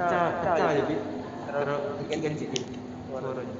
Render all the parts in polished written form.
pecah jadi terus bikin sedikit suaranya.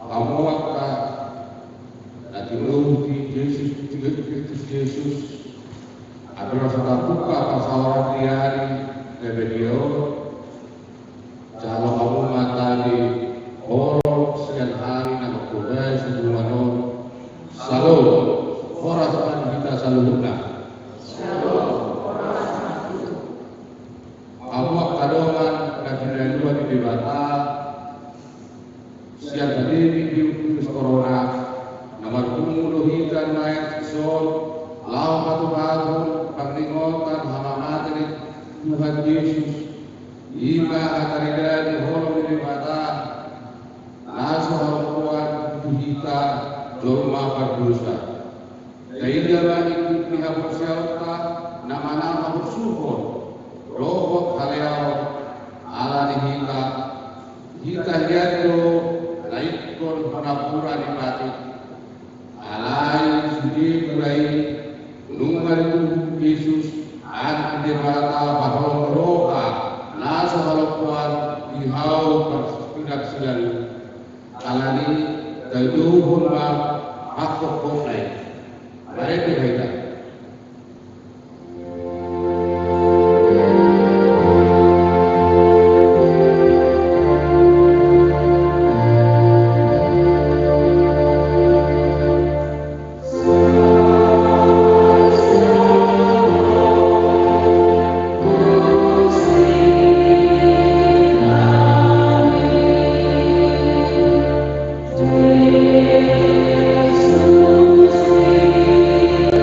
Apakah natilum di Kristus Yesus adalah satu pasaran diari rebelio kalau kamu mata di orang sekian hari nama kuda sebelum selalu orang kita selalu benar. Awak kadoman kajian dua di debata siap berdiri di virus corona nomor kumuluhikan naik sol lawan batu panglingotan halaman dari Tuhan Yesus ima akaridan holong di debata nasu haluan kita dorma berdosa kaidalah ikut pihak bersyauta nama-nama bersyukur rohok haleau ala kita jatuh laikon panapura di batik alai sudi mulai numar Yesus an dewata bahwa roha nasa halakuan dihau persidak selalu alani tajuhun ma aku kokai mereka baiklah.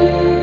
Yesus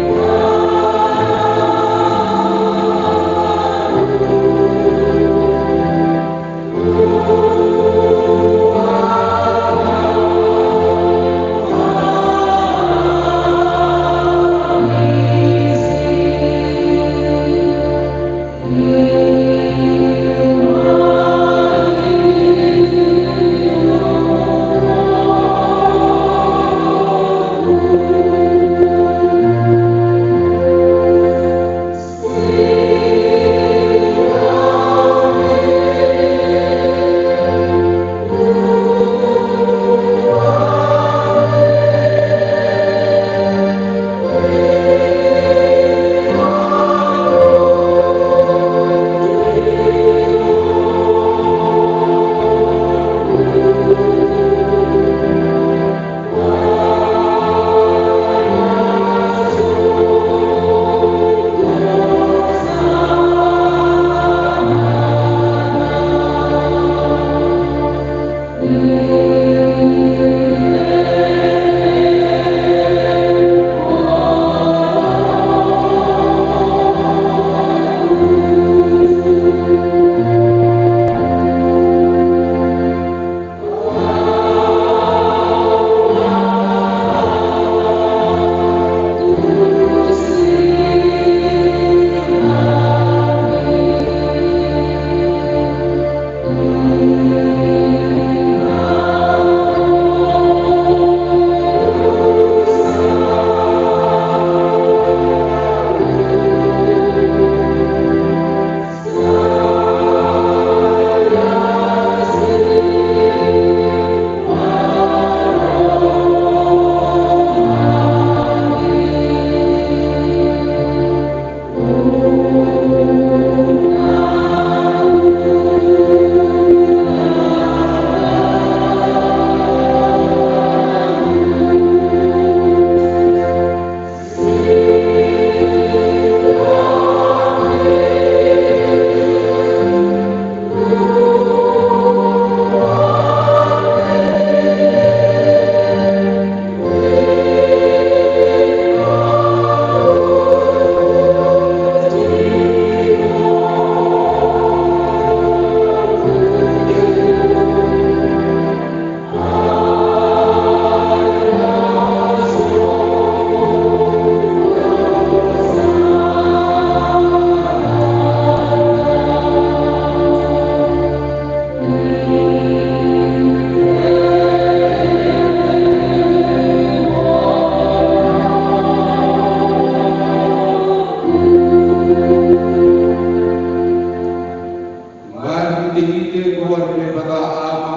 daripada ama,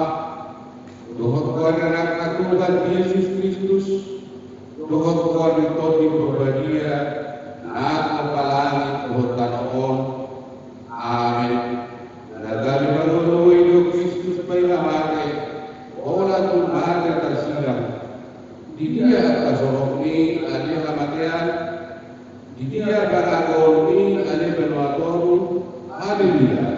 dohot kuan anak Tuhan Yesus Kristus, dohot kuan itodi berbadia, nak mapalangit dohot kanoon. Amin. Nagami manuluwi do Kristus painamate, ola tumada tersilang. Di dia kasorok ni ali kamatian, di dia baragol ni ali benuatoru. Haleluya.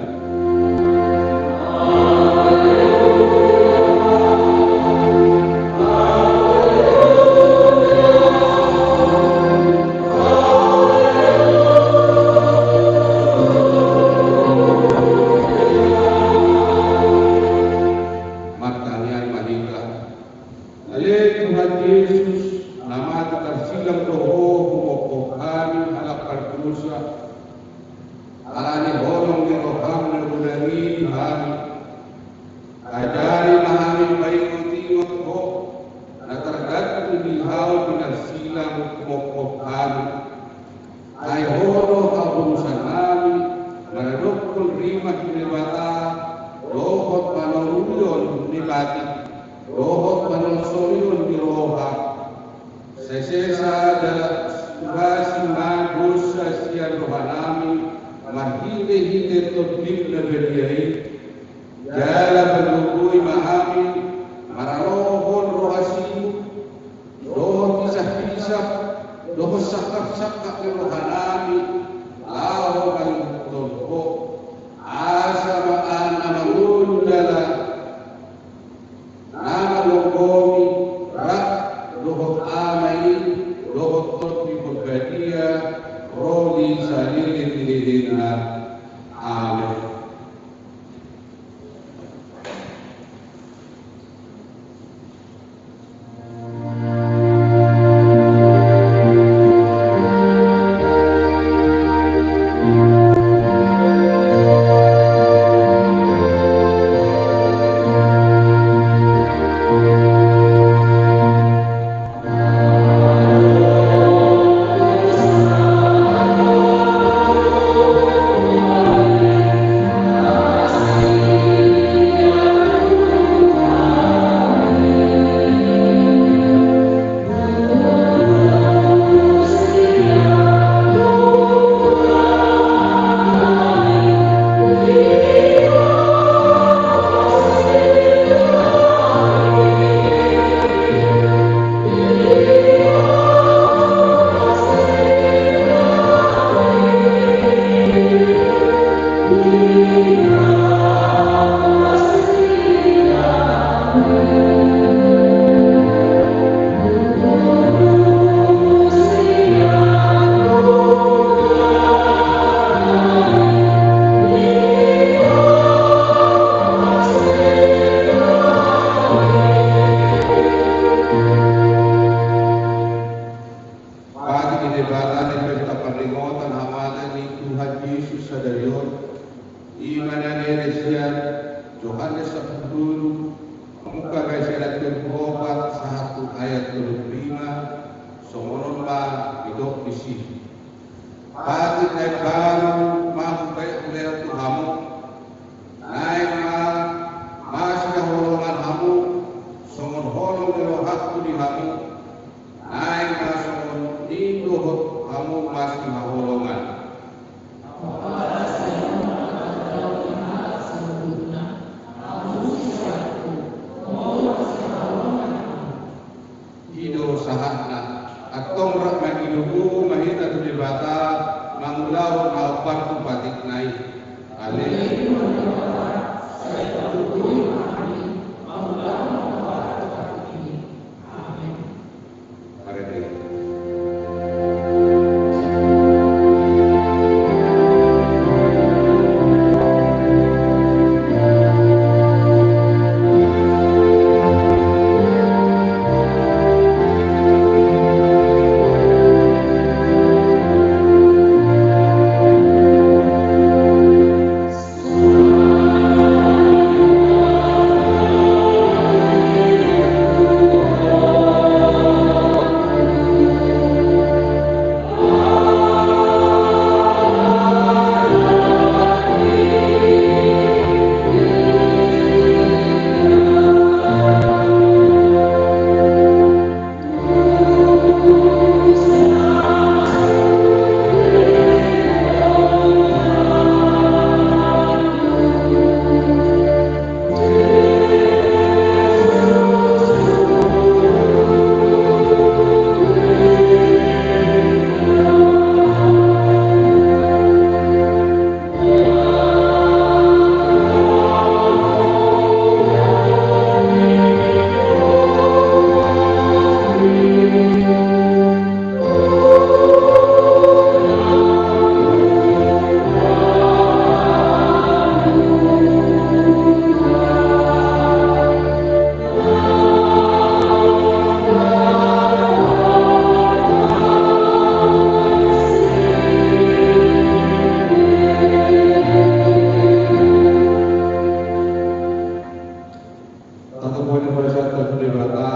semuanya bersatu debata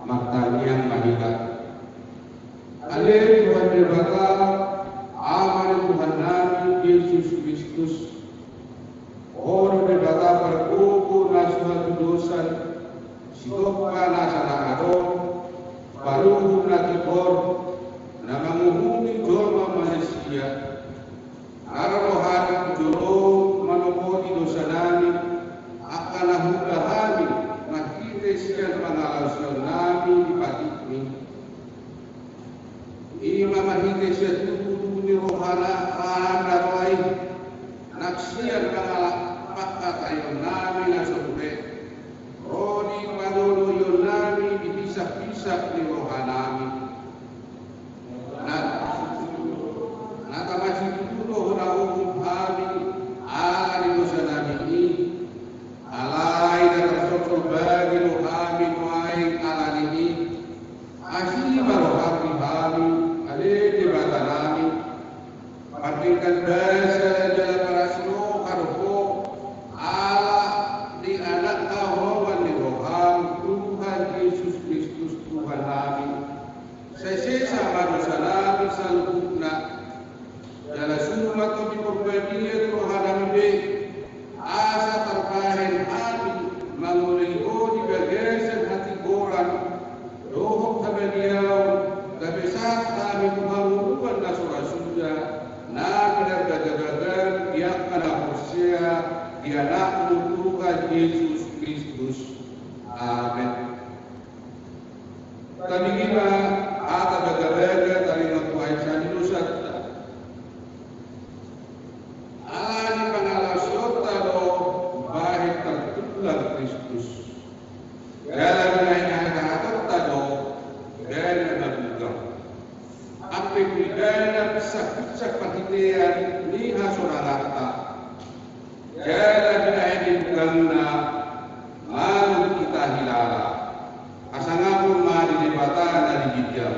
maktanian mahika. Ale Tuhan debata amal Tuhan Nabi Yesus Kristus. Oro debata perkuku nasuhan dosan sitoka nasana adon paruhu nakibor na manguhumi jorma Malaysia. Ararohan jorong manopodi dosa namin akanahudahami nakita siyan pangalasyon namin di patikmi. Ima mahita siya tututu ni rohana aharaway naksiyan pakatayon namin na sumpe. Rodi panunuyon namin dipisah-pisah ni rohanami. Nakamasitulo na umuhami ala ni dosa namin ini. Alay na kasosobagi rohami nuaing ala nini. Asiba rohami hami aliti bata namin. Patingkan dasa dalam parasno karupo ala di anak kawan ni roham Tuhan Yesus Kristus Tuhan namin. Sesesa manusia namin sa lupna dalam sumat o diperbadian rohana namin asa terpahen hati manguliho di bagian hati koran rohok kabadiaw kabesat kami mengamuruan na surasuda na pinagdagadagan diak kanapusya di anak Tuhan Yesus Kristus. Amin. Kami gina ata bagabaga tali Tuhan sa Dinusa. Ani pangalasyon talo bahit tertulang Kristus. Dalam naikahakatot talo gana nabugang. Api bidana pisah-pisah pahitian liha suralata. Jala binahidibugang na malu kita hilala. Asangapun mari debata na digidya.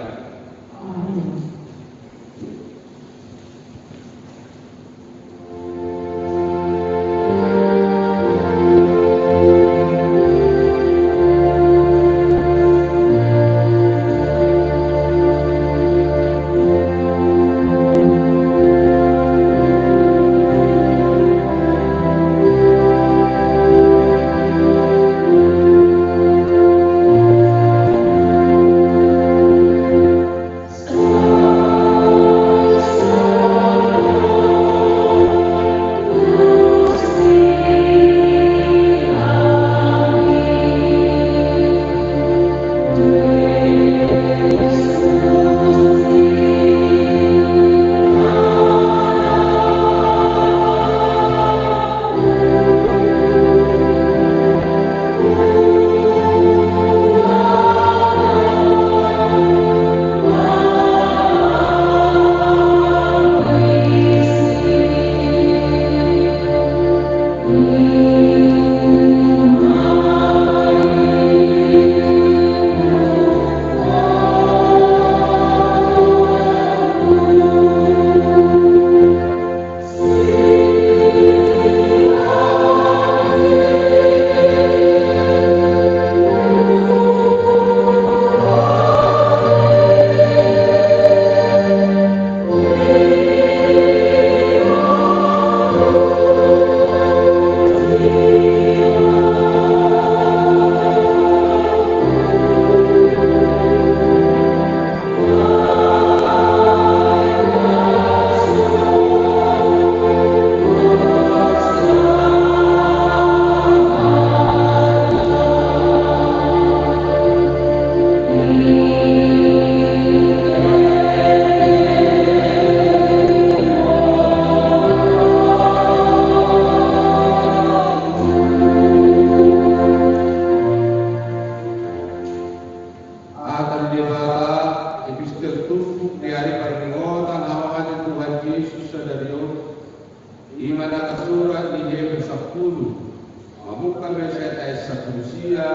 Mamukan reset ayat sakusia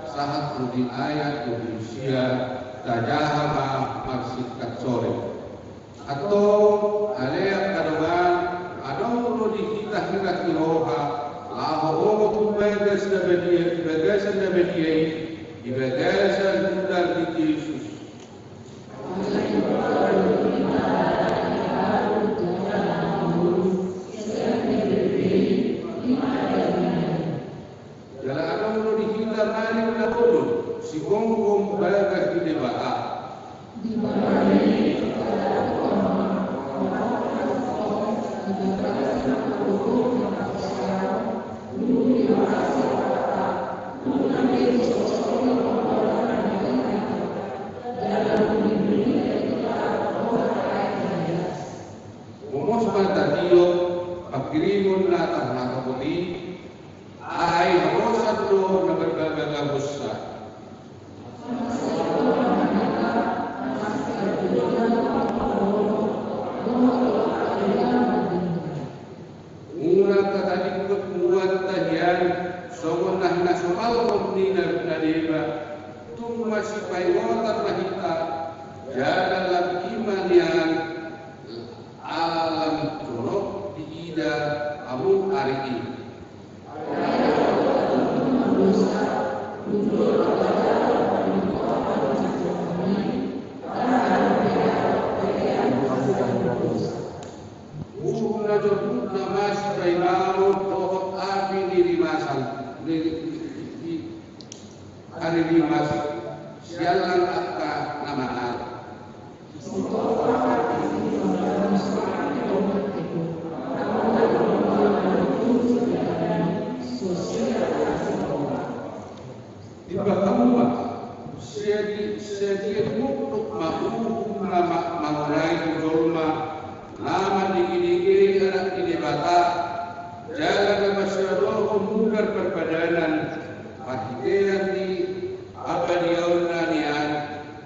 sahat rudin ayat kudusia tajahama maksud katsore atau aleak kadongan adong rudi kita kiroha Laho kumbagas na baniya, ibagasan na baniya, ibagasan mula ni Jesus. Jala alam mo dihita mali na todo, si Gonggong bagas di debaa. Umos matatiyo, pagkirimon na ang nakapuli, ay hawasan do na magkagagabusa. Unang katalikot muat tahiyan, songonah na sumalkom ni nadiba, tung masipay wotar lahita, jalan lakiman yang alam turok di ida amu hari ini. Una jornada mas bainamo tohot api di rimasan di hari rimas sialan akka namaan. Tiba kamu sedi untuk mahu mengurai dolma nama dikini anak ini bata jalan masyarakat mugar perbadanan pahidean di apa diaunanian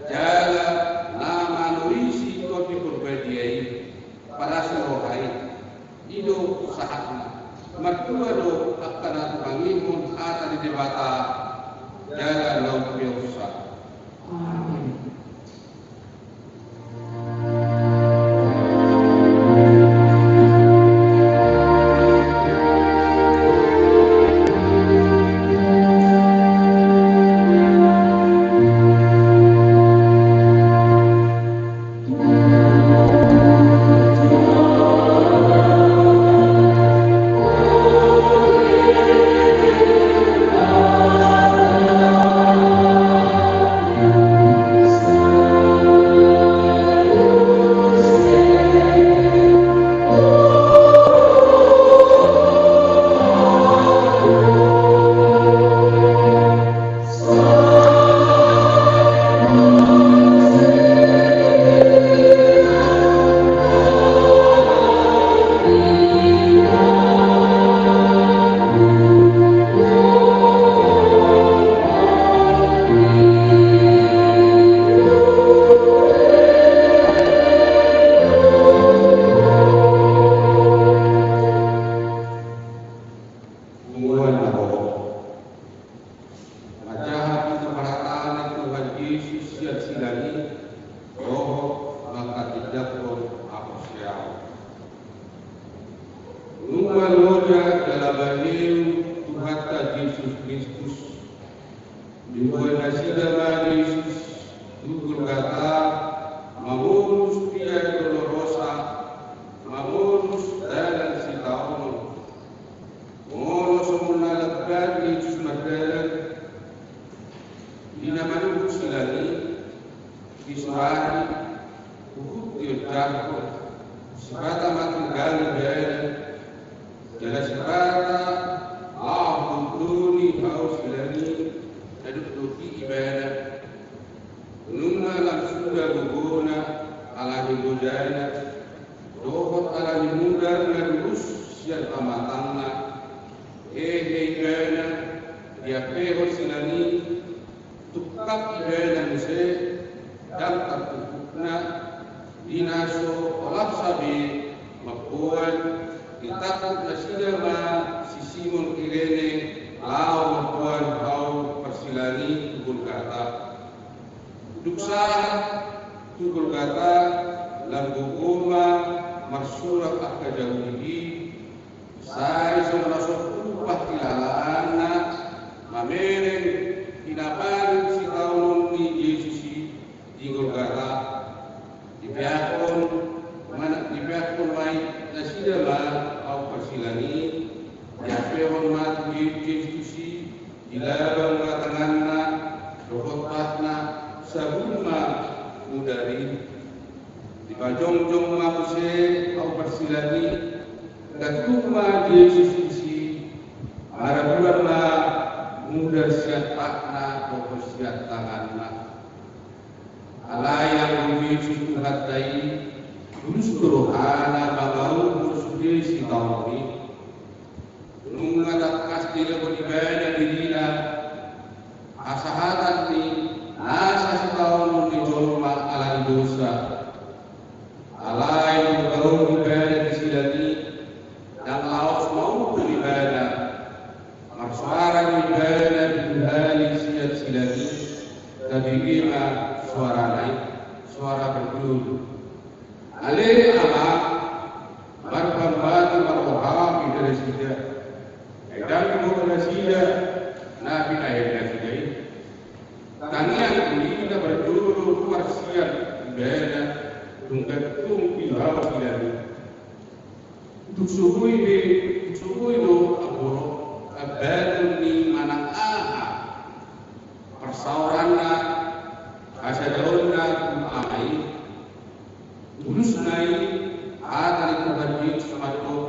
jalan nama nuisi kopi berbadiai para serohai hidup sahatna matua do akan bangimun ata di debata jalan laut biasa. Masyurah akka jauhi, saya semerasa pakilalaana mamereng inapan si taun ni Yesus di Golgota dibiarkan mai nasidala au persilani diapehon mati Yesus di labang matanganna rohotna sabuma mudari di bajongjong mapuse au persilani gatuma Yesus Harapulanna muda siat pakna pokok siat tanganna alayang Yesus tuhatai tulus rohana bangau musude si tauni nungatak kastil beribadah dirina asahatan ni nasa si taun ni jolma alan dosa alayang bangau ibadah disilani dan laos mau beribadah suara ibadah bihali siat silani tabigima suara naik suara berdulu alih amak marhamati marhami dari sida dan kemudian sida nabi lahirnya sida tanian ini kita berdulu luar siat ibadah tungkat tumpilau silani untuk subuh itu aboro abadun ni manang aha persauranna asadawna kumai tulus nai atali kubadwin samato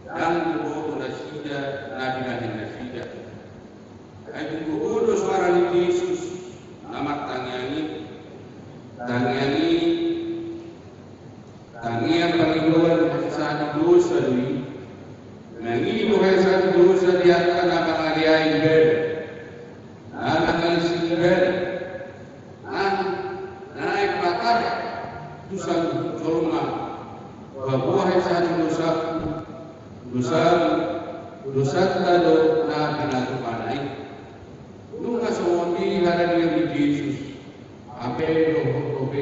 dan kubodo nasida nabi nasida ay kubodo suara ni Yesus namat tangian panginoon sa dosa ni Nangi buhay sa dosa diat ka na pangaliayin bed. Nanangalisin bed. Naipatad dosa jorma. Babuhay sa dosa tado na pinatupanay. Nung nasawabi haran niya ni Jesus, apelo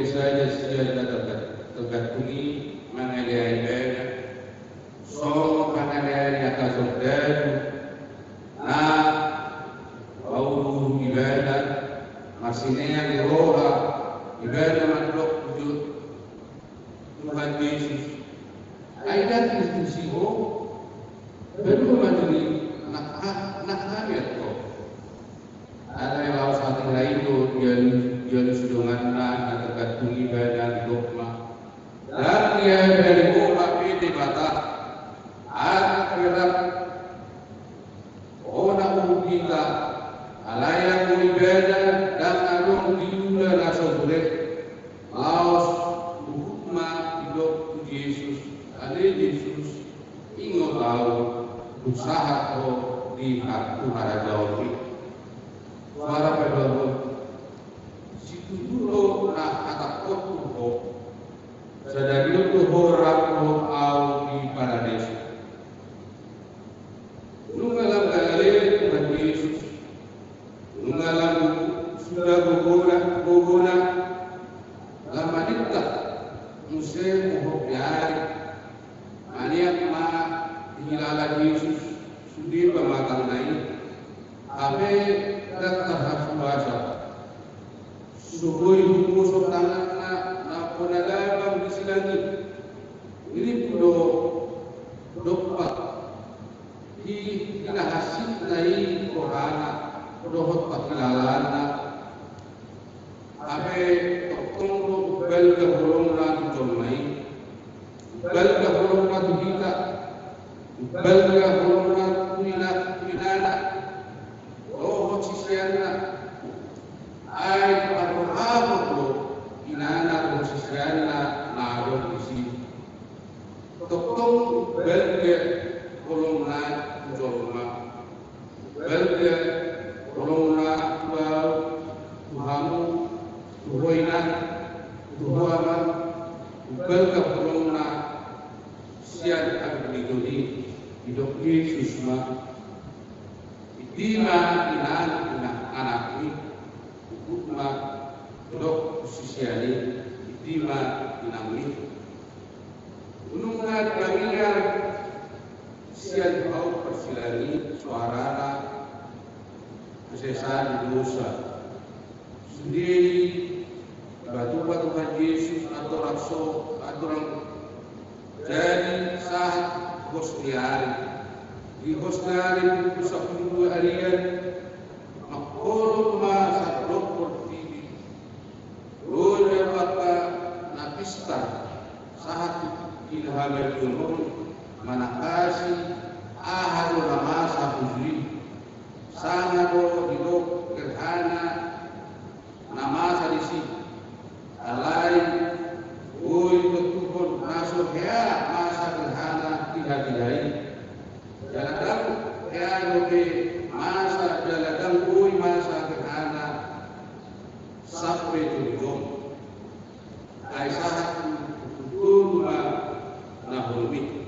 saja siya tagatungi mangaliayin bed. So pangalan atas saudara au ibadah masinnya di roha ibadah makhluk wujud Tuhan Yesus ayat institusiho baru mandiri nak hamil kok ada yang lawas hati lain tu dia sudungan na tergantung ibadah dogma dan dia dari roha pede batak akhirat ona kita alayang ibadah dan alung diula nasa boleh laos hukma hidup Yesus ale Yesus ingo tahu usaha ko di aku harajau suara pedono situ dulu na atak ko sadari ko horak ko au di paradiso nungalang galil Tuhan Yesus nungalang sudah guguna lamanita muslim mohok yari maniak ma hilala Yesus sudi pamatang naik abe datang bahasa subuh musuh tangan na ponalabang disilangi ini pudo dokpak hasil dari Qur'ana rohot pakilalana abe tokong bel ke bolong na tujolmai bel ke bolong na tujita bel ke bolong na tuinana rohot sisiana ay paruhabo ko inana rohot sisiana na rohot isi tokong bel ke bolong na tujolma belga rolona tuhamu tuhoina tuhuama belga rolona sian agni hidup Yesus ma itima inan anak ini hukma dok sisiani itima inamni unungan bangian sian au persilani suarana kesesaan dosa sendiri batu-batu Tuhan Yesus atau rasul atau orang jadi saat hostiari di hostiari pusat dua harian makoro masa dokter TV roda mata napista saat ilhamel junur manakasi ahadu namasa huzri sanado hidop gerhana namasa disi alai oi betuhon naso hea masa gerhana tidak jaladang hea dobe masa jaladang oi masa gerhana sampai tujum aisyah tutuma nahulmi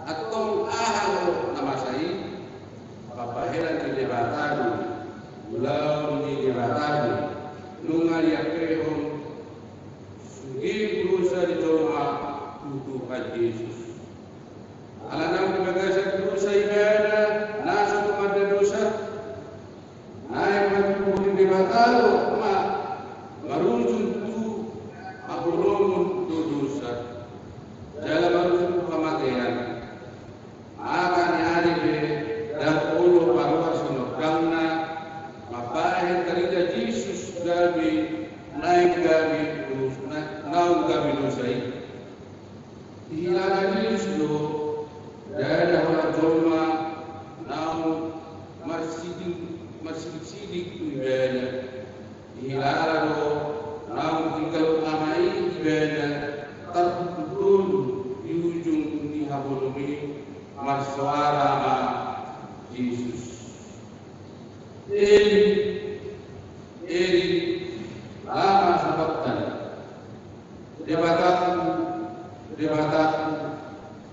atau ahal nama saya Bapak Heran di debatadu ulau di debatadu nungal yakehon sugi dosa di doa Tuhan Yesus alanam kebagasan dosa ibadah nasa kepada dosa naik maju di debatadu marujun tu akulun dosa dalam menuju kematian akan hari dan ulu paruh sunodangna mapahen kalida Yesus gabi naik gabi naung gabi dosai hilangan Yesus do daerah orang Joma naung marsidik ibada hilangan do naung tinggal amai ibada tertutur di ujung di habulumi marsuara ma Yesus Eli lama sebabkan debataku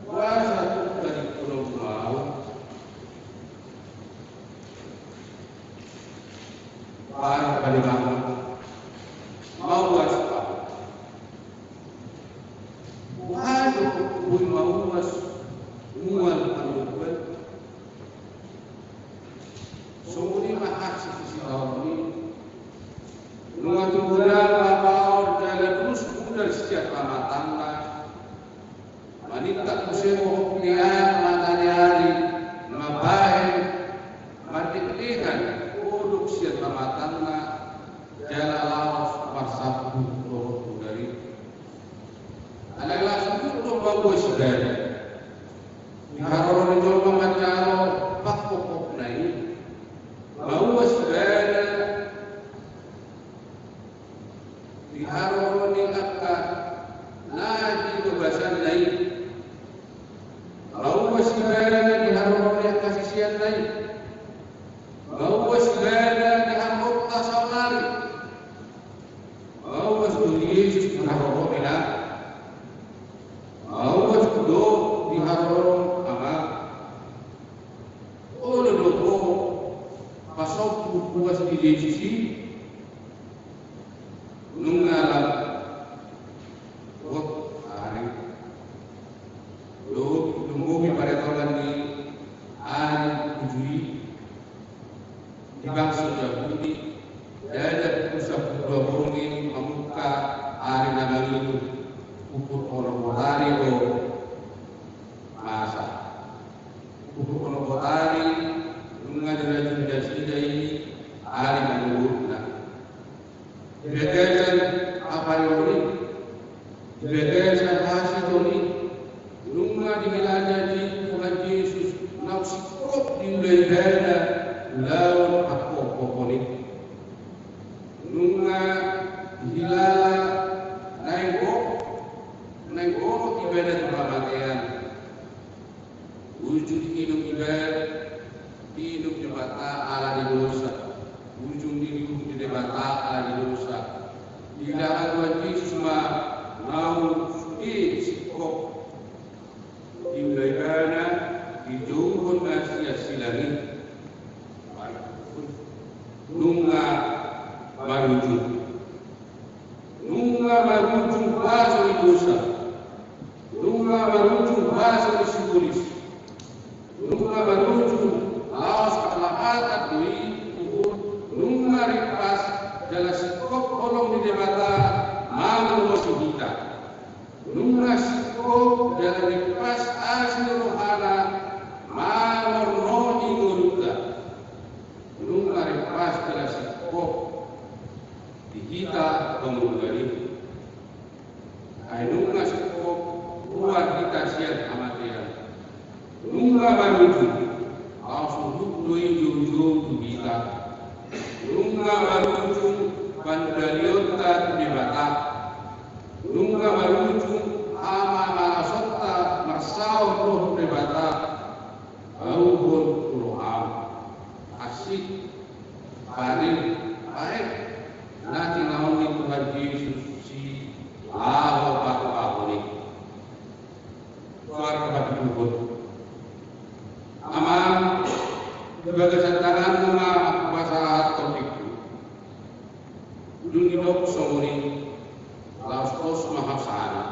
kuasa dari pulau mau para pendengar mau waspa waduh pun mau was mual anubat sumuni mahak sisi ini nuatu bulan lapor jalan terus udar setiap ramatangga manita kusemo huknian matanya hari mabahin mardiklihan uduk setiap ramatangga jalan lawas marsabu roh dari anak langsung itu bagus segala diharoron itu memacaro pakpokok naik bawa segala diharoron yang akka naji kebasan naik bawa segala diharoron yang kasisian naik bawa segala diharoron tasawari bawa segala Yesus diharoron enak bawa segala diharoron pasok puas di sisi nungalam wot hari lo nunggu pada tahun ini hari tujuh di bangsa Yahudi ada pusat dua burung ini membuka hari naga itu ukur orang hari lo masa ukur orang hari mengajar jasa ini hari menurutna begasan apa ini begasan hasil ini nunga dimilanya di Tuhan Yesus nausikop di lehernya lawan apa ini nunga hilala nengok ibadah kematian wujud hidup ibadah hidup di bata ala di dosa ujung hidup di bata ala di dosa tidak ada Yesus ma mau sikop di wilayahnya di jauh Asia silani nunga maruju bahasa di dosa nunga maruju bahasa di simbolis ripas jala sikop kolong di debata mangu kita. Nunga sikop jala ripas asli rohana mangorno inguruta. Nunga ripas jala sikop di kita pemulgari. Nunga sikop luar kita siat amatian. Nunga baruju asuduk doi jujur kita. Nunga baruju pandaliota di bata. Nunga baruju ama malasota masau roh di bata. Auhun roham asik paling baik. Nanti naon Tuhan Yesus si Allah Bapa ini. Suara bagi Tuhan. Aman sebagai santaran nama bahasa topik dunia dok songori laos mahasana.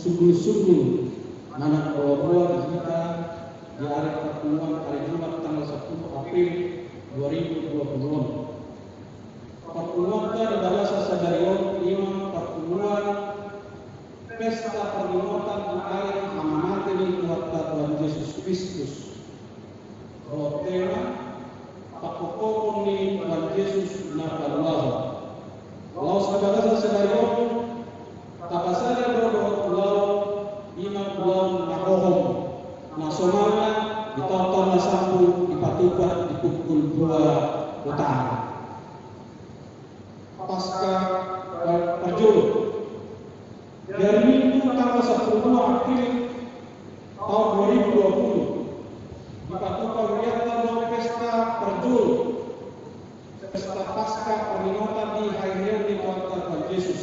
Sungguh-sungguh anak buah kita di hari pertemuan hari Jumat tanggal 10 April 2020. Pertemuan dari bahasa Sadarion Imam pertemuan pesta peringatan hari amanat Tuhan Yesus Kristus. Tema pokok ni Tuhan Yesus nakadulazo. Walau sabagaza sedayon, tapasada bodo pulau, ima pulau nakohom, nasomana ditonton na sampu dipatupa dipukul dua utara. Pasca perjul dari Minggu tanggal 10 April tahun 2020 dipatupa kegiatan pesta perjul, pesta pasca peringatan di hari reuni Tuhan Yesus.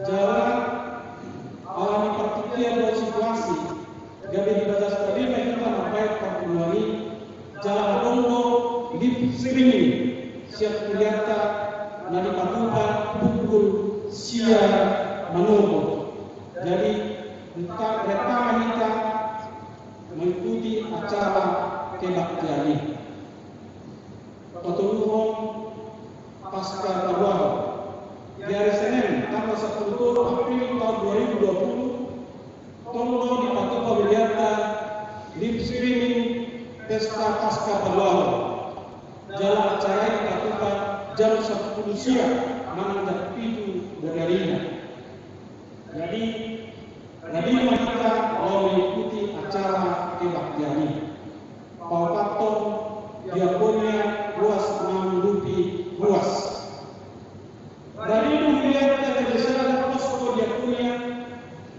Jalan alami pertikaian dan situasi gabi di batas terima kita membaik perkembangan jalan donggo lip streaming siap kelihatan nadi patupa pukul siang menunggu. Jadi pertama kita mengikuti acara kebaktian ini. Petulung pasca taruh di hari Senin tanggal 10 April tahun 2020 tonggo di patupa kegiatan lip streaming pesta pasca taruh. Jalan acara ini patupa jam 10 siang menanjak pintu Bodarina. Jadi kita mau mengikuti acara kebaktian ini. Paupaton diakonia luas 6 rupi luas. Dari melihat kebesaran posko diakonia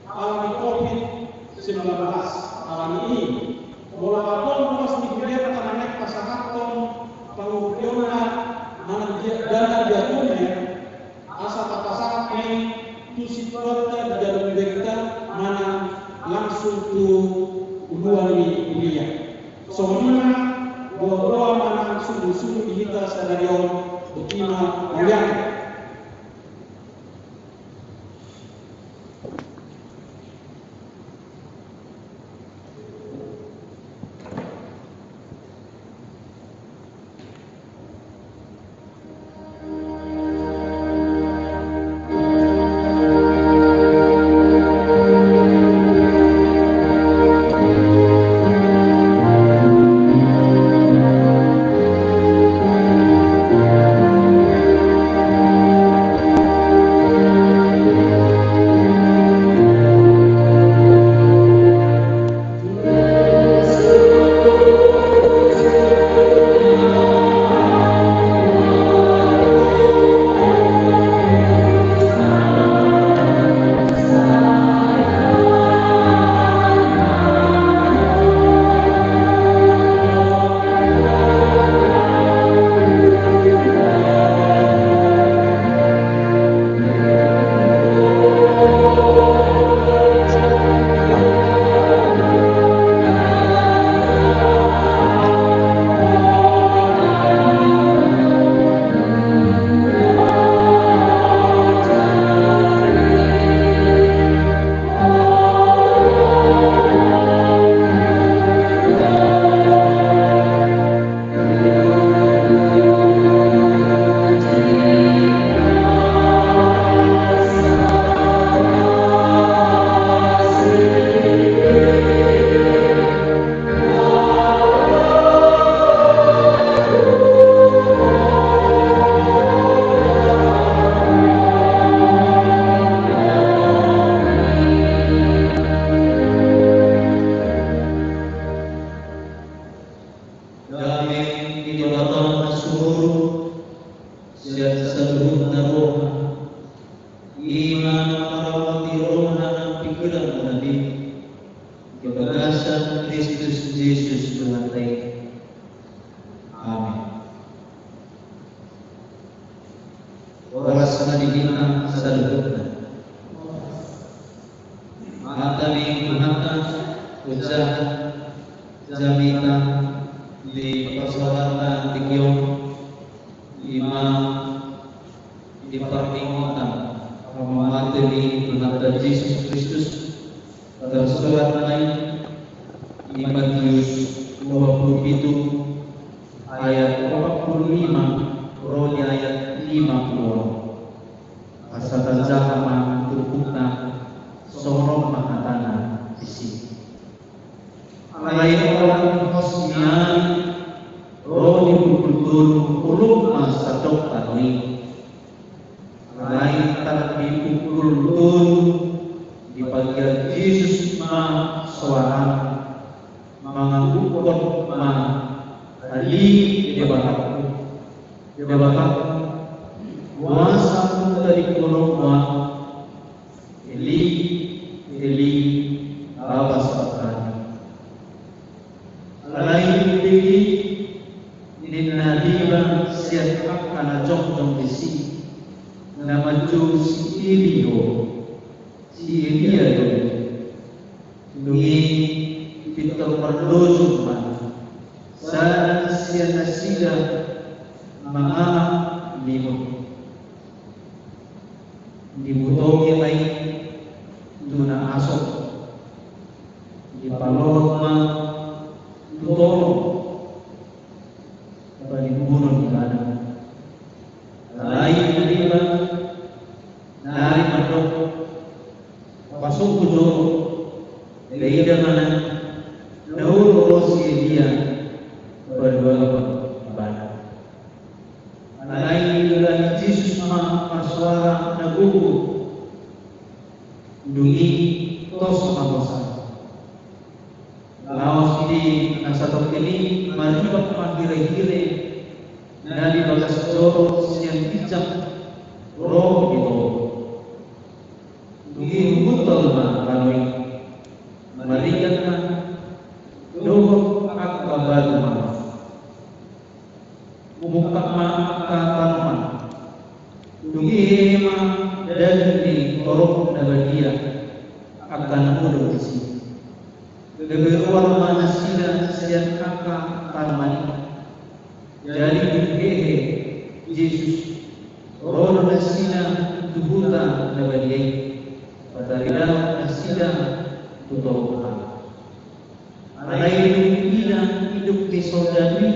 alami COVID-19 alami ini. Walaupun luas dilihat anak pasahaton pengukuran dana diakonia asal pasahat ini tu situasi di dalam berita mana langsung tu luar kuliah. Soalnya bahwa mana sungguh-sungguh kita sadarion betina ayam. Kebagasan Kristus Yesus Tuhan kita. Amin. Warasna dibina salutna. Matami Tuhan ucap jamita di persoalan tikiong imam di permintaan memateri Tuhan Yesus Kristus tersurat lain di Matius 27 ayat 45 roh ayat 50 asal zaman turukna sorong makatana isi lain orang hosnian roh betul-betul ulung masa dokter ini. Lain tak dipukul-pukul di bagian Yesus ma suara menganggukkan ma ali debatak kuasa dari kurungwa Eli Bapa Sabran lain tinggi ninadiba siat akan jong besi nama si Elia nungi Peter Marlojo sa siya nasida mga limot dibutogi ay tuna asok dipalot ma tutulong palibunon di mana lain na diba nari mandok pasok ko do leida mana nauro si Elia berdua bana lain dari Yesus ma paswara nagugu dungi tos mamosa laos di nasatok ini maribak mahire-hire dari bagas joro siang bijak roh gitu dungi betul ma kaloi marikan na doh akabadu ma buka ma akatanuman dungi hema dan di korok nabadia akan mudah isi keberuan mana sila sian kakak kalmani dari hehe Yesus roh nasina tubuta nabadiai patarida nasina tutokan alai hidup di saudari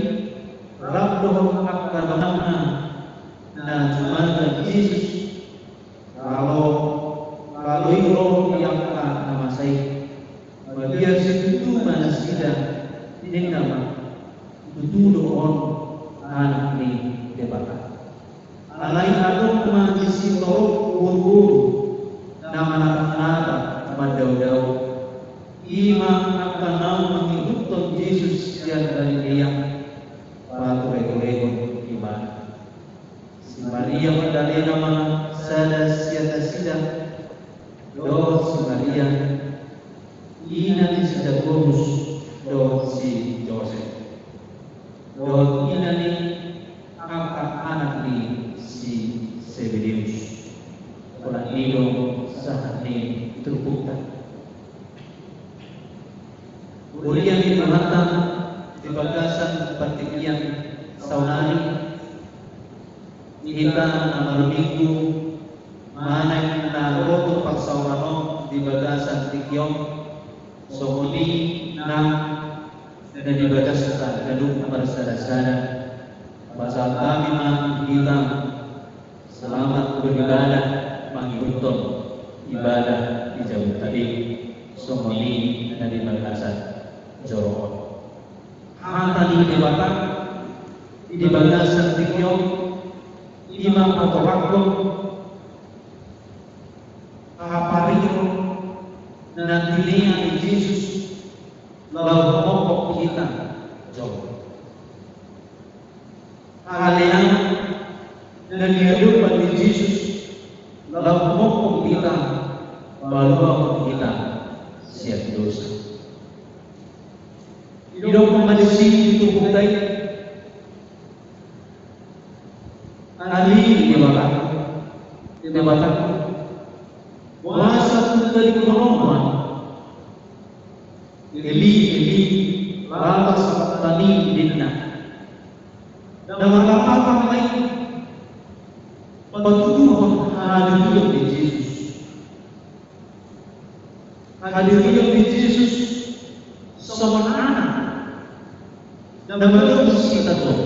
rabdoh akan mana na cuma Yesus kalau roh yang akan nama saya biar setuju mana sida ini nama tutu doon anak ni debata alai adong majisi torok buru nama nada madau-dau ima akan mau mengikut Yesus yang dari dia patu rego-rego iman si Maria Magdalena nama sada siata sida do si Maria ina ni si Jacobus do si Joseph do ina ni angkat anak ni si Zebedeus orang itu saat ni terbuka kuliah di Manhattan di bagasan pertikian saunari kita amal minggu mana na roto paksawano di bagasan tikyong sokodi na di bagasan gadung bersada-sada pasal kami kita selamat beribadah mengikuton ibadah di jauh tadi sokodi na di bagasan jorok hanta di debatak di bagasan tikyong imam atau waktu apario nanti di Yesus lalu pokok kita jauh kalian dan kehidupan di Yesus lalu pokok kita lalu kita siap dosa hidup manusia itu bukai Ali debatan kuasa dari penolongan Eli lalas tani dinna dengan lapang lain petuduhan hadir di Yesus di Yesus sama anak dan belum kita tahu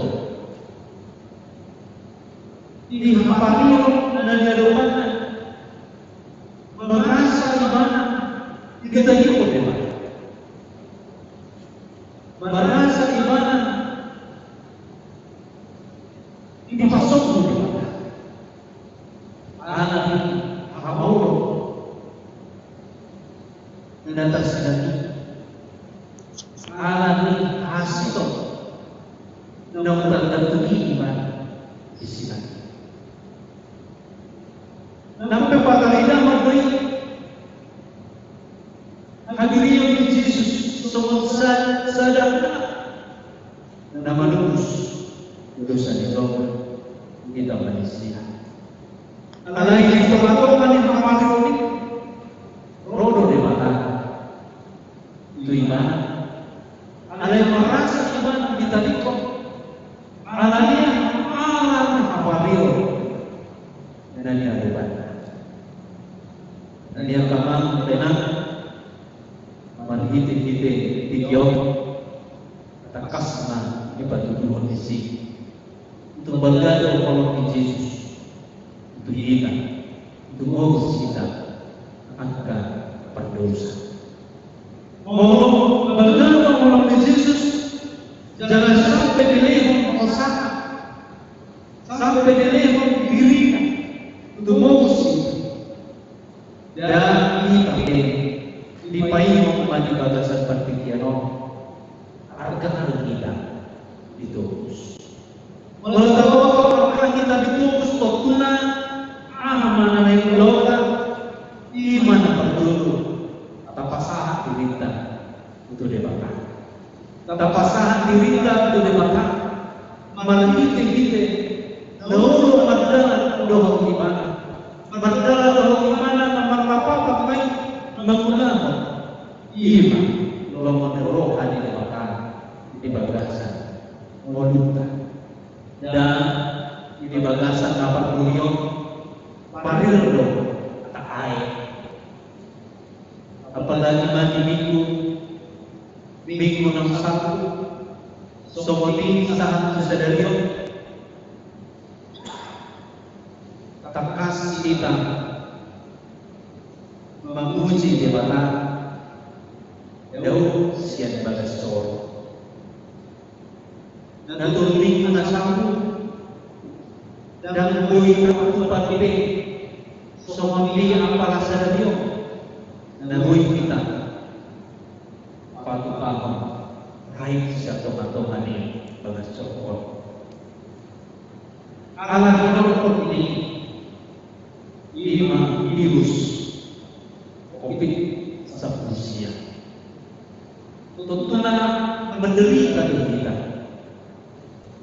di hampario dan jadupan merasa ibadah kita ikut ibadah merasa ibadah dipasok di mana? Anak Hamaulo mendatas nanti anak Hasito nomor tertentu iman di sini. Nampak pada lidah memberi hadirin Yesus semua sadar nama lulus dosa di doa kita manusia. Alai itu atau mana hamil ini rodo di mata itu iman. Alai merasa iman kita dikok. Alai alam hamil dan dia hebat. Dan dia kamang tenang manhiti-hiti video takasna di batu kondisi untuk bergado kalau Yesus untuk kita untuk ngurus kita akan berdosa mau bergado kalau Yesus jangan sampai dilehong kosaka sampai dilehong diri untuk ngurus kita dan kita di payung maju batasan perpikiran harga kita ditubus. Kalau kita ditubus tokuna aman yang loka iman perdulu tapasahan dirita itu debatan. Tapasahan dirita itu debatan. Malangite kita dahulu madalan doang iman. Madalan doang iman nomor apa baik menggunakan iman lalu menerokan di belakang di bagasan meluta dan di bagasan dapat beliau parildo tak air apalagi mati minggu 61 semua ini saat kesadaran tak kasih kita menguji jabatan Daud sian bagas sor dan turun na sanggup dan buhi waktu pati semua ini apalah sadario dan buhi kita patu pama raih satu ini bagas sor alam hidup ini iman virus COVID sepusia. Tentunya menderita kita.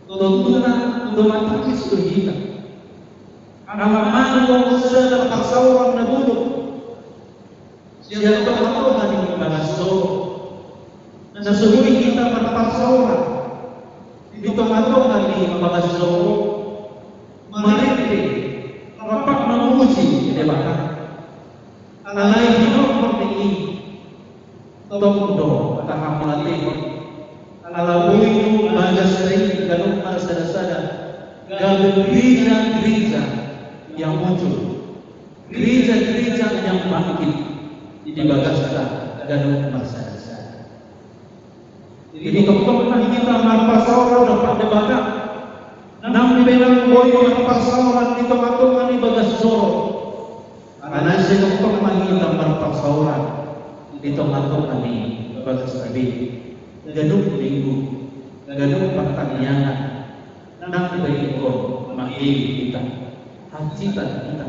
Tentunya otomatis kita. Alam manusia sudah terpaksa orang nabunuh. Siapa tahu hari ini bahasa. Sesungguhnya kita terpaksa orang. Di tomato hari ini bahasa. Mereka rapat menguji debatan. Alai hidup ini tondo tahap melatih ala bui bagas sering galuh sada-sada galuh gereja yang muncul gereja yang bangkit di bagas galuh sada-sada. Jadi kemudian kita marpasaura dapat debatan nam belang boyo marpasaura di tengah-tengah di bagas soro. Karena saya untuk mengingat marpasaura di tengah-tengah ini bagas tadi gaduh minggu gaduh pertanian nang ikon mahir kita hajitan kita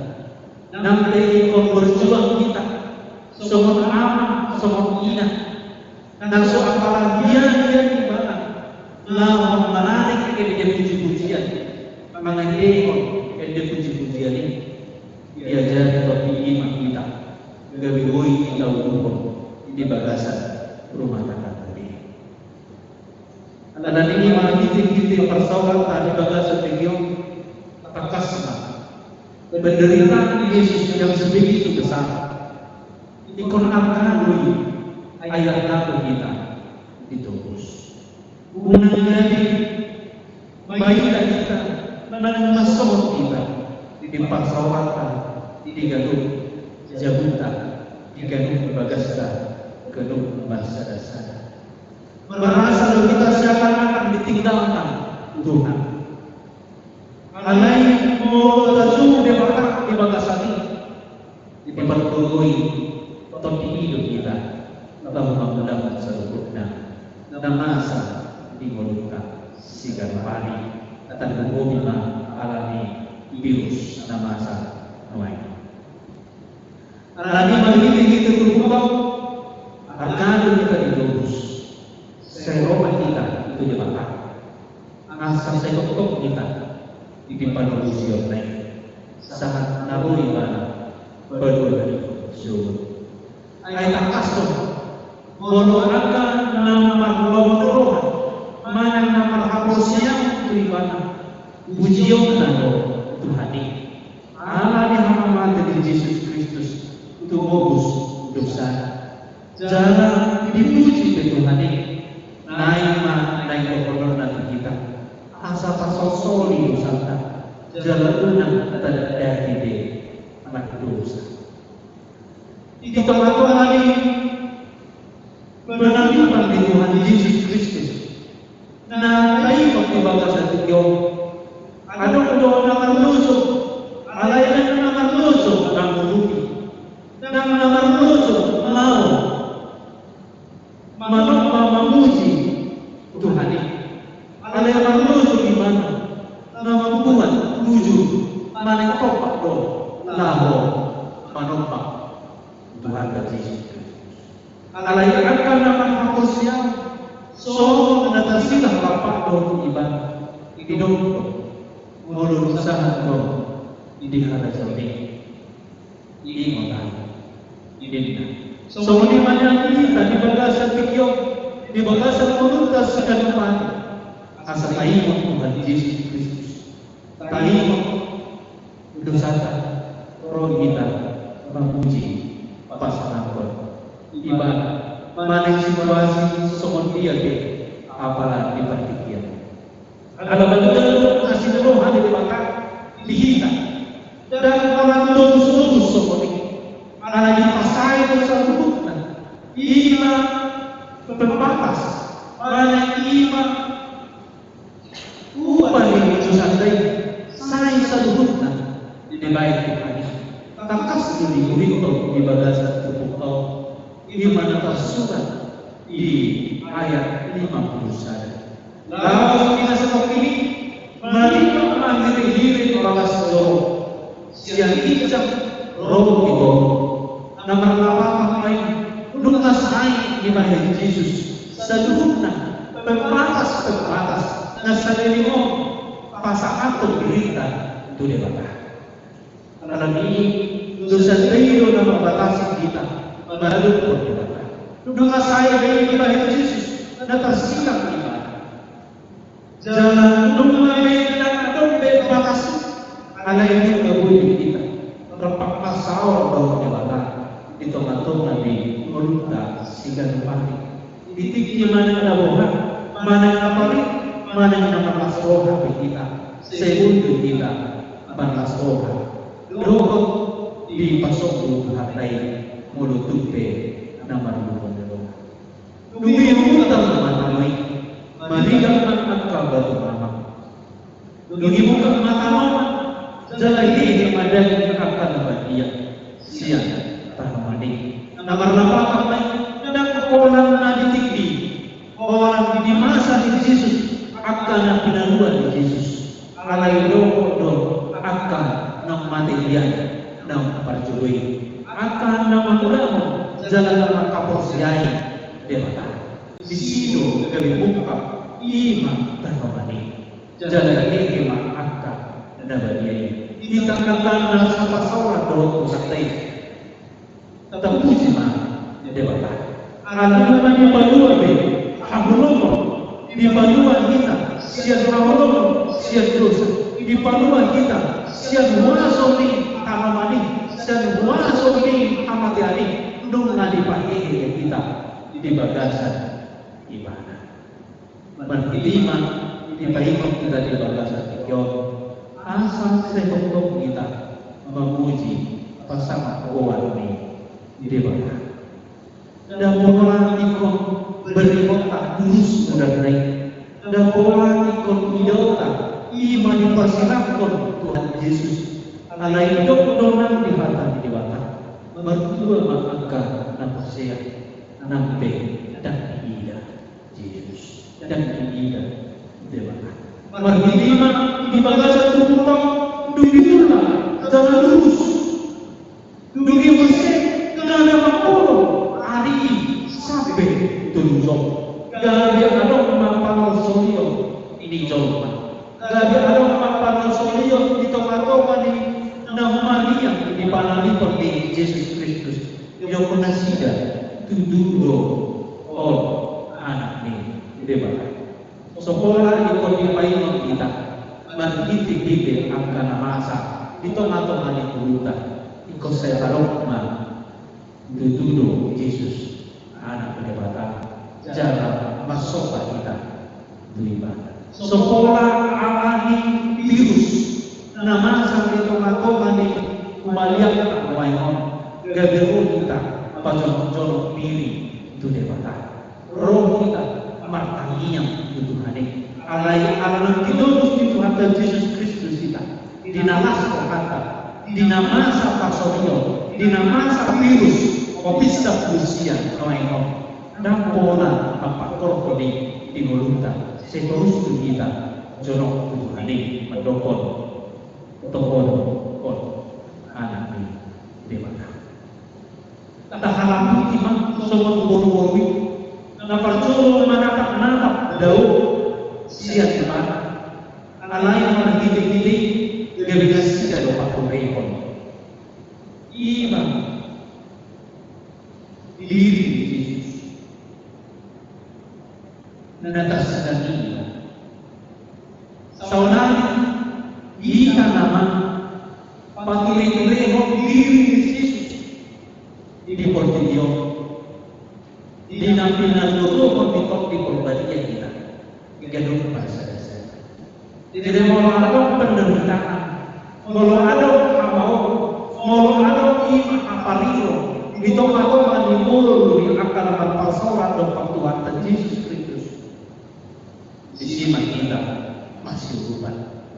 nang ikon berjuang kita semua aman semua ina nang soal dia di mana lawan menarik ke dia puji-pujian mengenai ikon ke dia puji-pujian ini diajar topi iman kita gawe kita umur di bagasan rumah tangga tadi. Dan ini malah kita persoalan tadi bagasan video takasna penderitaan Yesus yang sebegitu besar. Ikon akan dulu ayat satu kita ditebus. Unang jadi bayi kita masuk kita dipersoalkan di galuh jabutan di galuh bagasda galuh bangsa dasar merasa kita seakan-akan ditinggalkan Tuhan alai mo tasu de baka di bagasani dipertugui topi hidup kita bahwa mendapat seruputna namasa di mulut sigar pari dan bumina alami virus namasa nuai alami malini kita terbuka agado kita dilurus seroman kita itu dibakar asal sekok kita ditimpan manusia lain sangat naburi mana berdua syukur ayat kasut bono akan nama lomorohan mana nama hapus yang teribana pujian nado Tuhani Allah dihamam dari Yesus Kristus itu bagus dosa jangan dipuji ke Tuhani naik kokonon nanti kita asa pasal soli dosa jalan unang tidak dari dia anak dosa di tengah-tengah hari penampilan di Tuhan Yesus Kristus. Nah, kayu waktu bangsa tiga, ada kedua nama lusuk, alainan nama lusuk orang bumi, dan nama lusuk mau, memuji Tuhan ini. Alainan lusuk di mana? Nama Tuhan tuju, mana topak do, laho, manopang Tuhan Yesus. Alai akan nama hapusnya so menatasilah bapak do ibadah hidup mulut usaha do di hadapan ini motan ini so di mana kita di bagasan video di bagasan menuntas sekali mati asal tahu Tuhan Yesus Kristus tahu dosa roh kita memuji pasangan ibadah mana situasi somon dia ke apalah di partikian ada betul kasih roh ada di bakar di kita dan orang lulus somon ini ada di pasai dosa bukna ima berbatas mana ima upah yang dosa lain saya sadukna di baik Tuhan tak kasih di bagasan tubuh kau di mana tersurat di ayat 51. Lalu kita seperti ini menerima mengakhiri bagas roh siang ijam roh itu nomor 8 lain lunas air di badan Yesus seduhna pembatas nasalimo pasangan berita itu dia kata. Dalam ini dosa itu nama batasi kita. Baru berdoa. Doa saya dari ibadah Yesus dan tersikap ibadah. Jangan doa dan doa batas. Ala ini kebudi kita. Terpak pasal doa ibadah. Itu matung nabi melunta sigan pagi. Titik di mana ada bohong, mana yang paling, mana yang nama pasroha kita. Sebut kita balas roha. Doa di pasok Tuhan lain. Mulut tupe nama Tuhan Allah. Dumi muka mata mai, mariga anak kabar mama. Dumi muka mata mama, jalan ini ada akan bahagia. Siang tanamani. Nomor 8 mai, dan orang nadi tinggi, orang di masa Yesus akan pinaluan Yesus. Alai roh akan nam material, nam perjuangan. Akan nama ulama jalan nama kaporsiai dewata di sini dari buka iman dan memani jalan ini iman akan dabadiai di tangan sama sawan doa sakti tetap puji dewata anak namanya palua be hamulomo di palua kita siap hamulomo siap dosa di palua kita siap muaso ni tanamani dan muaso ini amat hari nunga dipakai kita di bagasan ibadah. Berlima dipakai kita di bagasan ibadah. Asal sebab kita memuji pasangan kawan ini di bawah. Dan orang ikut beri otak terus mudah naik. Dan orang ikut idola Ima dipersilahkan Tuhan Yesus alai dok-donan di hati di wata berdua maka napasya nampe dan ida Yesus dan ida dewata marhima di bagasan tumpang dugitulah jalan lurus dugi bersih kada makolo hari sampai tunjuk gak ada mampang solio ini jauh gak ada mampang solio di tomat-tomat ini nama Maria di panali pergi Yesus Kristus yang penasida tundudo anak ini debak sekolah itu dipain kita berhiti-hiti angka masa di tomat-tomat di kulutan ikut saya harapkan tundudo Yesus anak debatan jalan masuk kita terlibat sekolah alami virus nama sampai tomat-tomat ini kumaliak wayon gagal kita pajon-pajon pilih itu debatan roh kita martaniam itu Tuhan alai alam kita di Tuhan Yesus Kristus kita di nama kata di nama pasorio di nama virus opista usia wayon dan pola apa korpodi di mulutnya seterus kita jorok Tuhan mendokon tokon anak ini dewata tak halang imam semua buru-buru napa colo menatap daun siap mana alai mana gede-gede gabigasi kalau pakai rekon imam diri Yesus natas sedang saudara jika nama patuloy-tuloy mo diri Yesus di portillo di nampinatuto kontikot di perbadian kita ganun bahasa dasar tidak mau ada penderitaan mau ada mau ada iman aparilo itu atau manimul yang akan berpasokan dan Tuhan Yesus Kristus di sini kita masih lupa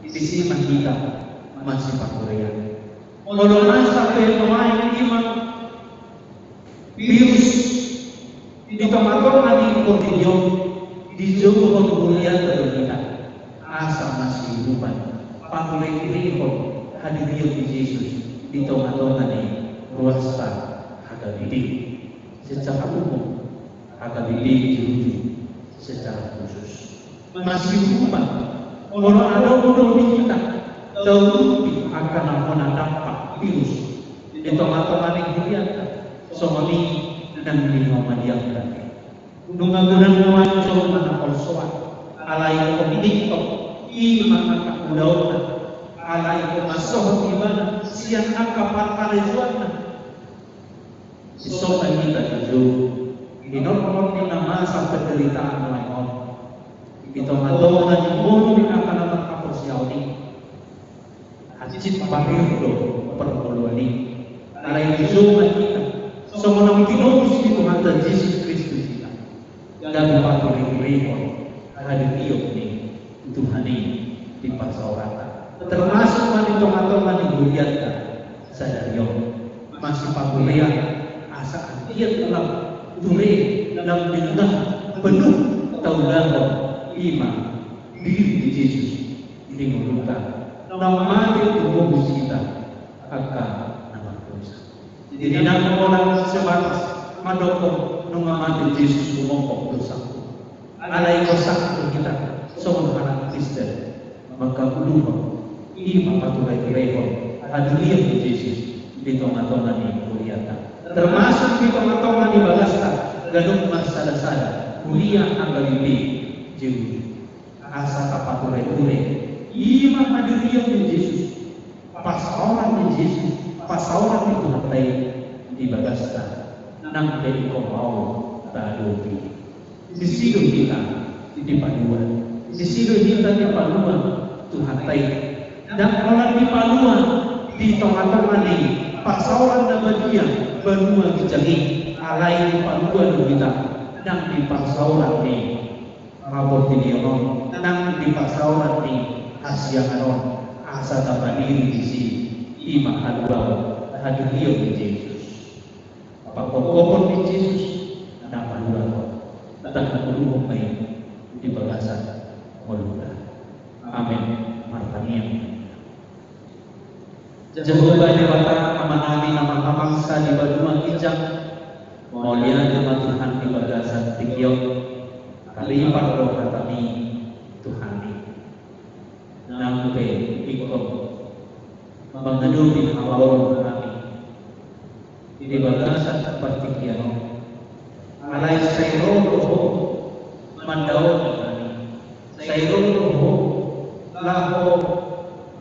di sini kita masih pakurian kalau sampai pemain iman virus di tomat-tomat di portillo di jauh kemuliaan kita asal masih lupa pakurian hadir di Yesus di tomat-tomat di ruasa agak didik secara umum agak didik dirujuk secara khusus masih lupa kalau ada bodoh di kita terupi akan menandampak virus di tomat-tomat yang dilihat soal ini dan di Muhammadiyah berarti nungagunan muncul mana polsoan alai komidikto iman akan mudauna alai komasoh ibana sian akapan karejuana isokan kita jujur di normal di nama sampai penderitaan lain di tomat-tomat yang mau akan kapal siau ini hajit pamilo perpuluhan ini alai jujuman kita semua nama kinobus di Tuhan Yesus Kristus kita dan patuloy-tuloy hadir ini Tuhan ini di pasaurata termasuk mani tomat-tomat yang dilihatkan saya masih pakulian asa dia dalam dure dalam dengan penuh taulan iman diri Yesus di mulutnya nama dia tubuh kita akan nama dosa jadi nama orang sebatas madokong nungamati Yesus umongkong dosa alai kosak kita semua anak Kristen maka lupa iman patuloy-tuloy hadir Yesus di tomat-tomat yang muliakan termasuk di tomat-tomat di bagaskan ganung masada-sada mulia angka bibi jauh asa patuloy-tuloy iman hadir Yesus pas orang Yesus pas orang itu hatai di bagaskan nang dari kau mau tadupi di situ kita di paduan di situ kita di paduan Tuhan tay dan orang di paduan di tomat-tomat ini pasauran dan bagian benua kejangi alai di paduan kita dan di pasauran ini mabot di diorong dan di pasauran ini Asia karon asa tabadiri di si ima hadbao hadiriyo di Yesus. Pagkokopon ni Yesus na paluwa dan kulubong may di bagasan mulula. Amen. Martaniam. Jehovah Dewata amanami nama kamangsa di baduma kijang maulia nama Tuhan di bagasan tikyok kalipat roh kami Tuhani nampe ikut mengedupi hawa kami di bagasan seperti kiano alai sayro roho mandau kami sayro roho laho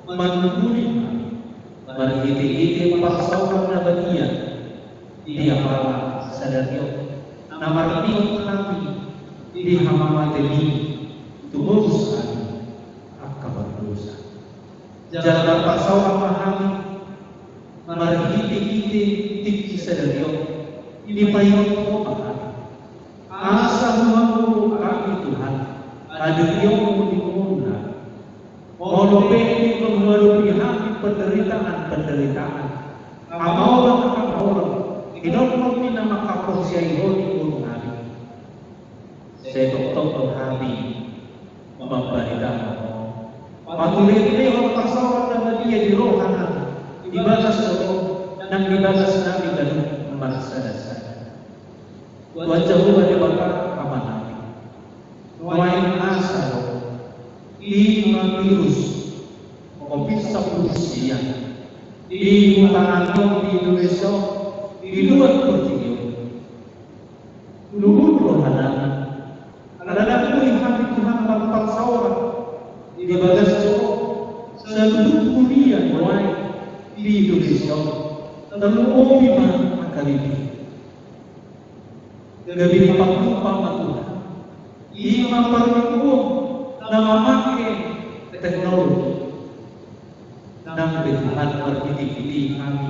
menunguni kami berhiti-hiti pasauran na bagiya di apala sadaryo na martiyo kami di hamamateli tubos kami at kapaglusa jalan pasauran mahami marhiti-hiti tiki sadaryo di payon ko kami asa huwag kami Tuhan adaryo mo di kumuna molopeni pengwalupihan penderitaan amaw ang orang inon na makaposyay honi kung hari sa doktor hari mabalita mo patuloy ang pasawan na dia di rohan ibagas ko nang ibagas namin ganun magsadasan wajah mo di baka aman namin nuwain asa di mga virus COVID sa Rusia di tangan di Indonesia di luar Portugal luhur rohanan ada Tuhan Tuhan tanpa sauran di bagas Joko seluruh dunia mulai di Indonesia lalu bima akalibi gabi pagpapang Tuhan ima parmikuo na mamake teknologi nang Tuhan berhiti-hiti kami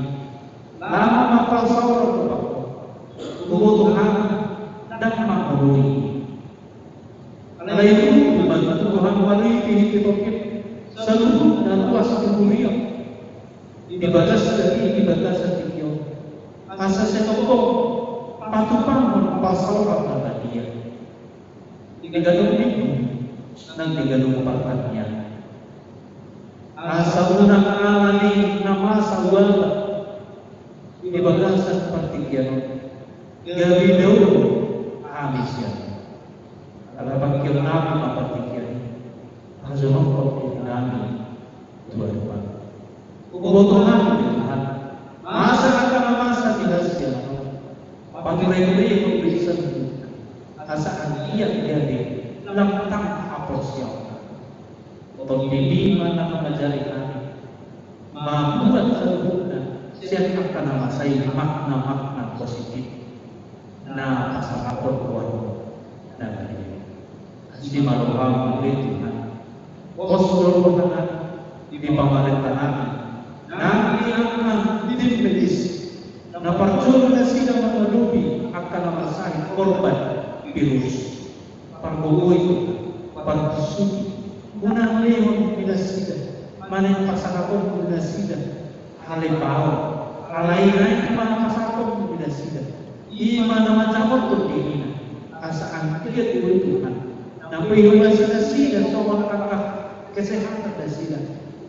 lama mapalsawaran kebutuhan dan makhluk alai itu membantu Tuhan berhiti-hiti topik seluruh dan luas dunia di batas dari batas tikiyo asa setoko patupang mapalsawaran kata dia digadung itu nang digadung partanya asa unang alani nama sawala di bagasan seperti kiano gabi daun amisya ala bakil nabi seperti kiano hazunong kopi nami dua-dua kebutuhan Tuhan masa akan masa tidak siapa pagulay-gulay yung bisa asaan iya jadi lamtang aposya Pembimbingan yang mengajari kami membuat sempurna siapa akan menguasai makna-makna positif nah pasal apa buat nah ini di malam oleh Tuhan postur Tuhan di pemerintahan nanti akan di medis nah perjuangan sidang memenuhi akan menguasai korban virus perbuatan itu persuci unang leon pinasida manay pasakapon pinasida halipao alay-alay mana pasakapon pinasida ima na macamot ko din asaan kaya tuloy Tuhan na payungan sila so makakak kesehatan na sila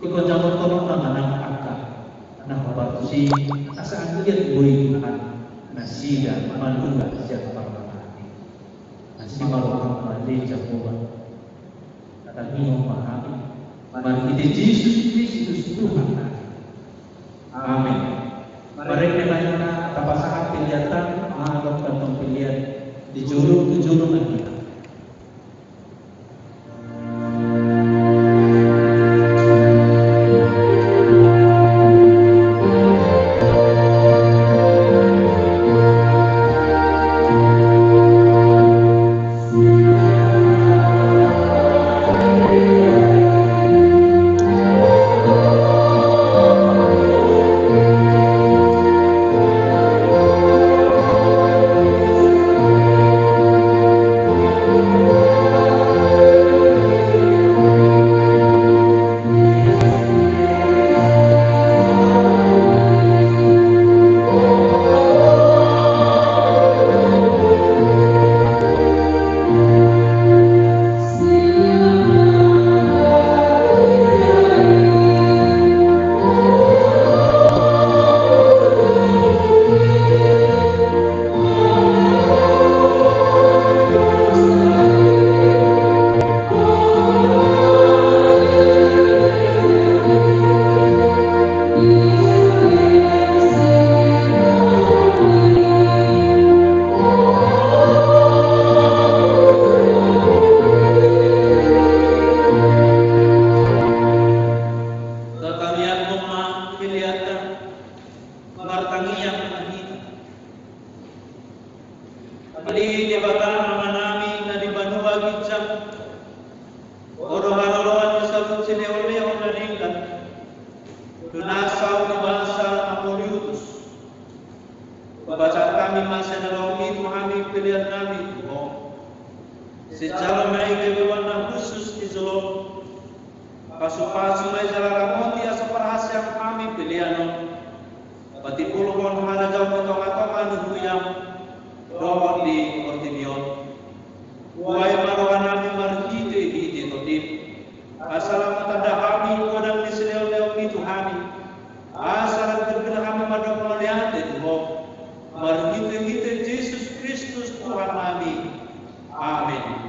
ikaw jamot ko ng nanganang akak na kapatusi asaan kaya tuloy Tuhan na sila malunga siya pagmamahali na si marunong mali siya po kami memahami mari kita Yesus Kristus Tuhan. Amin. Mari kita tapasakan pilihan menganggap pilihan di juru kita. secara mai kebewana khusus di Solo. Pasu-pasu mai jalan moti asa perhasian kami pilihan. Pati pulukon hana jauh potong-potongan huyang doa di Ortimion. Wai maruan kami marhite totip. Asal tanda kami kodang di seleo-leo itu kami. Asal berbeda kami pada penglihat itu. Marhite Yesus Kristus Tuhan kami. Amin.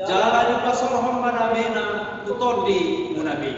Jalan pasal Muhammad Amena tuton di Munabi.